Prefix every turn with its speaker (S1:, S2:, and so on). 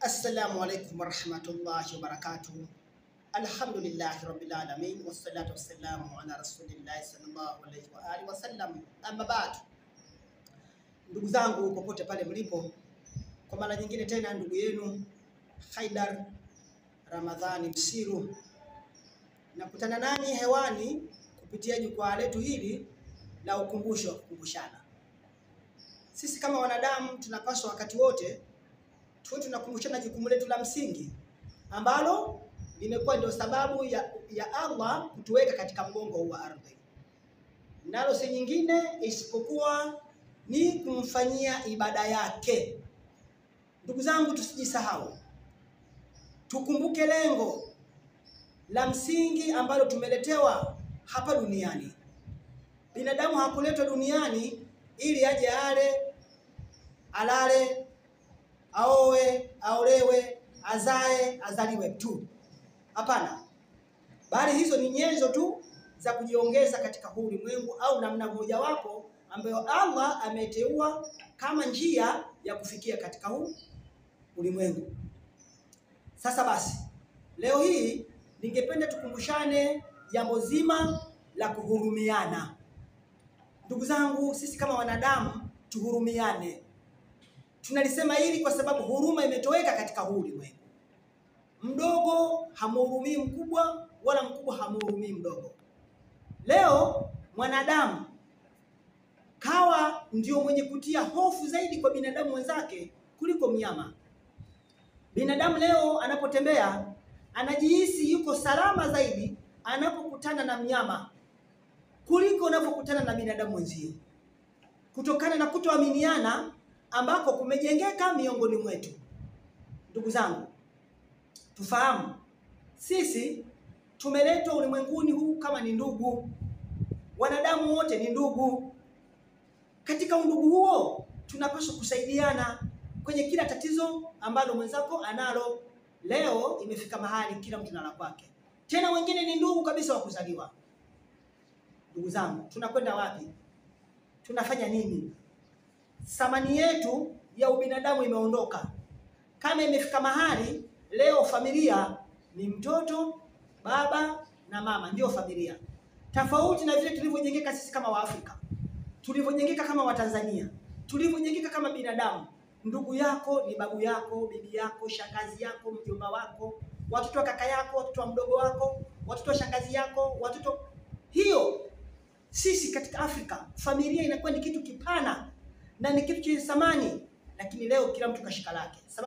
S1: Assalamu alaikum warahmatullahi wabarakatuh. Alhamdulillahi rabbil alamin wassalatu wassalamu ala rasulillahi sallallahu alaihi wa alihi wasallam. Amma ba'd, ndugu zangu popote pale mlipo, kwa mara nyingine tena ndugu yenu Haidar Ramadhani Msiru nakutana nanyi hewani kupitia jukwaa letu hili la ukumbusho wa kukumbushana. Sisi kama wanadamu tunapaswa wakati wote tuwe tunakumbushana jukumu letu la msingi ambalo limekuwa ndio sababu ya Allah kutuweka katika mgongo huu wa ardhi, nalo si nyingine isipokuwa ni kumfanyia ibada yake. Ndugu zangu, tusijisahau, tukumbuke lengo la msingi ambalo tumeletewa hapa duniani. Binadamu hakuletwa duniani ili aje alale, aoe, aolewe, azae, azaliwe tu. Hapana, bali hizo ni nyenzo tu za kujiongeza katika huu ulimwengu, au namna mojawapo ambayo Allah ameteua kama njia ya kufikia katika huu ulimwengu. Sasa basi, leo hii ningependa tukumbushane jambo zima la kuhurumiana. Ndugu zangu, sisi kama wanadamu tuhurumiane. Tunalisema hili kwa sababu huruma imetoweka katika huu ulimwengu. Mdogo hamhurumii mkubwa, wala mkubwa hamhurumii mdogo. Leo mwanadamu kawa ndio mwenye kutia hofu zaidi kwa binadamu wenzake kuliko mnyama. Binadamu leo anapotembea anajihisi yuko salama zaidi anapokutana na mnyama kuliko anapokutana na binadamu wenzie, kutokana na kutoaminiana ambako kumejengeka miongoni mwetu. Ndugu zangu, tufahamu sisi tumeletwa ulimwenguni huu kama ni ndugu. Wanadamu wote ni ndugu. Katika undugu huo tunapaswa kusaidiana kwenye kila tatizo ambalo mwenzako analo. Leo imefika mahali kila mtu na la kwake, tena wengine ni ndugu kabisa wa kuzaliwa. Ndugu zangu, tunakwenda wapi? Tunafanya nini? Thamani yetu ya ubinadamu imeondoka. Kama imefika mahali leo familia ni mtoto, baba na mama, ndio familia. Tofauti na vile tulivyojengeka sisi kama Waafrika, tulivyojengeka kama Watanzania, tulivyojengeka kama binadamu. Ndugu yako ni babu yako, bibi yako, shangazi yako, mjomba wako, watoto wa kaka yako, watoto wa mdogo wako, watoto wa shangazi yako, watoto. Hiyo sisi katika Afrika familia inakuwa ni kitu kipana na ni kitu chenye thamani, lakini leo kila mtu kashika lake.